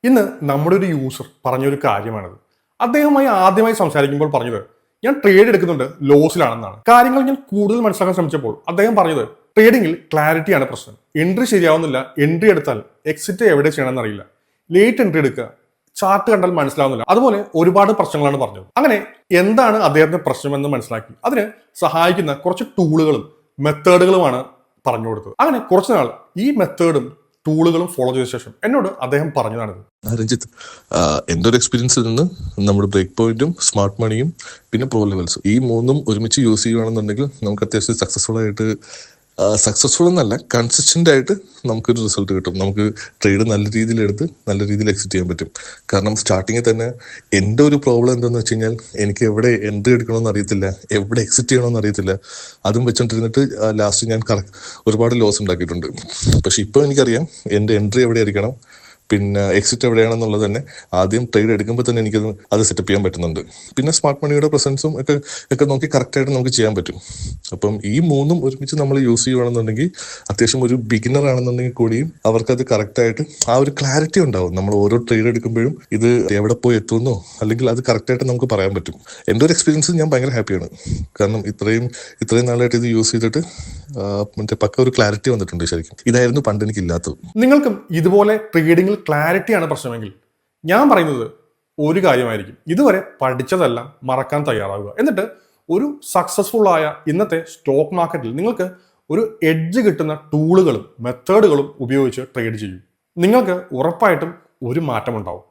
ഇന്ന് നമ്മുടെ ഒരു യൂസർ പറഞ്ഞൊരു കാര്യമാണത്. അദ്ദേഹവുമായി ആദ്യമായി സംസാരിക്കുമ്പോൾ പറഞ്ഞത് ഞാൻ ട്രേഡ് എടുക്കുന്നുണ്ട് ലോസിലാണെന്നാണ്. കാര്യങ്ങൾ ഞാൻ കൂടുതൽ മനസ്സിലാക്കാൻ ശ്രമിച്ചപ്പോൾ അദ്ദേഹം പറഞ്ഞത് ട്രേഡിംഗിൽ ക്ലാരിറ്റിയാണ് പ്രശ്നം. എൻട്രി ശരിയാവുന്നില്ല, എൻട്രി എടുത്താൽ എക്സിറ്റ് എവിടെ ചെയ്യണമെന്ന് അറിയില്ല, ലേറ്റ് എൻട്രി എടുക്കുക, ചാർട്ട് കണ്ടാൽ മനസ്സിലാവുന്നില്ല, അതുപോലെ ഒരുപാട് പ്രശ്നങ്ങളാണ് പറഞ്ഞത്. അങ്ങനെ എന്താണ് അദ്ദേഹത്തിന്റെ പ്രശ്നമെന്ന് മനസ്സിലാക്കി അതിന് സഹായിക്കുന്ന കുറച്ച് ടൂളുകളും മെത്തേഡുകളുമാണ് പറഞ്ഞു കൊടുത്തത്. അങ്ങനെ കുറച്ച് നാൾ ഈ മെത്തേഡും ടൂളുകളും ഫോളോ ചെയ്ത ശേഷം എന്നോട് അദ്ദേഹം പറഞ്ഞതാണിത്. രഞ്ജിത്ത്, എൻ്റെ ഒരു എക്സ്പീരിയൻസിൽ നിന്ന് നമ്മുടെ ബ്രേക്ക് പോയിന്റും സ്മാർട്ട് മണിയും പിന്നെ പ്രോ ലെവൽസും ഈ മൂന്നും ഒരുമിച്ച് യൂസ് ചെയ്യുകയാണെന്നുണ്ടെങ്കിൽ നമുക്ക് അത്യാവശ്യം സക്സസ്ഫുൾ എന്നല്ല, കൺസിസ്റ്റന്റ് ആയിട്ട് നമുക്കൊരു റിസൾട്ട് കിട്ടും. നമുക്ക് ട്രേഡ് നല്ല രീതിയിൽ എടുത്ത് നല്ല രീതിയിൽ എക്സിറ്റ് ചെയ്യാൻ പറ്റും. കാരണം സ്റ്റാർട്ടിങ്ങിൽ തന്നെ എൻ്റെ ഒരു പ്രോബ്ലം എന്താണെന്ന് വെച്ച് കഴിഞ്ഞാൽ എനിക്ക് എവിടെ എൻട്രി എടുക്കണമെന്ന് അറിയത്തില്ല, എവിടെ എക്സിറ്റ് ചെയ്യണമെന്ന് അറിയത്തില്ല. അതും വെച്ചോണ്ടിരുന്നിട്ട് ലാസ്റ്റ് ഞാൻ ഒരുപാട് ലോസ് ഉണ്ടാക്കിയിട്ടുണ്ട്. പക്ഷെ ഇപ്പോൾ എനിക്കറിയാം എൻ്റെ എൻട്രി എവിടെ ആയിരിക്കണം, പിന്നെ എക്സിറ്റ് എവിടെയാണെന്നുള്ളത് തന്നെ ആദ്യം ട്രേഡ് എടുക്കുമ്പോൾ തന്നെ അത് സെറ്റപ്പ് ചെയ്യാൻ പറ്റുന്നുണ്ട്. പിന്നെ സ്മാർട്ട് മണിയുടെ പ്രസൻസും ഒക്കെ നോക്കി കറക്റ്റായിട്ട് നമുക്ക് ചെയ്യാൻ പറ്റും. അപ്പം ഈ മൂന്നും ഒരുമിച്ച് നമ്മൾ യൂസ് ചെയ്യുകയാണെന്നുണ്ടെങ്കിൽ അത്യാവശ്യം ഒരു ബിഗിനർ ആണെന്നുണ്ടെങ്കിൽ കൂടിയും അവർക്കത് കറക്റ്റായിട്ട് ആ ഒരു ക്ലാരിറ്റി ഉണ്ടാവും. നമ്മൾ ഓരോ ട്രേഡ് എടുക്കുമ്പോഴും ഇത് എവിടെ പോയി എത്തുന്നോ അല്ലെങ്കിൽ അത് കറക്റ്റായിട്ട് നമുക്ക് പറയാൻ പറ്റും. എൻ്റെ ഒരു എക്സ്പീരിയൻസ് ഞാൻ ഭയങ്കര ഹാപ്പിയാണ്. കാരണം ഇത്രയും നാളായിട്ട് ഇത് യൂസ് ചെയ്തിട്ട് പക്ക ഒരു ക്ലാരിറ്റി വന്നിട്ടുണ്ട്. ശരിക്കും ഇതായിരുന്നു പണ്ട് എനിക്ക് ഇല്ലാത്തത്. നിങ്ങൾക്കും ഇതുപോലെ ട്രേഡിംഗിൽ ക്ലാരിറ്റിയാണ് പ്രശ്നമെങ്കിൽ ഞാൻ പറയുന്നത് ഒരു കാര്യമായിരിക്കും: ഇതുവരെ പഠിച്ചതെല്ലാം മറക്കാൻ തയ്യാറാവുക. എന്നിട്ട് ഒരു സക്സസ്ഫുൾ ആയ ഇന്നത്തെ സ്റ്റോക്ക് മാർക്കറ്റിൽ നിങ്ങൾക്ക് ഒരു എഡ്ജ് കിട്ടുന്ന ടൂളുകളും മെത്തേഡുകളും ഉപയോഗിച്ച് ട്രേഡ് ചെയ്യും. നിങ്ങൾക്ക് ഉറപ്പായിട്ടും ഒരു മാറ്റം ഉണ്ടാവും.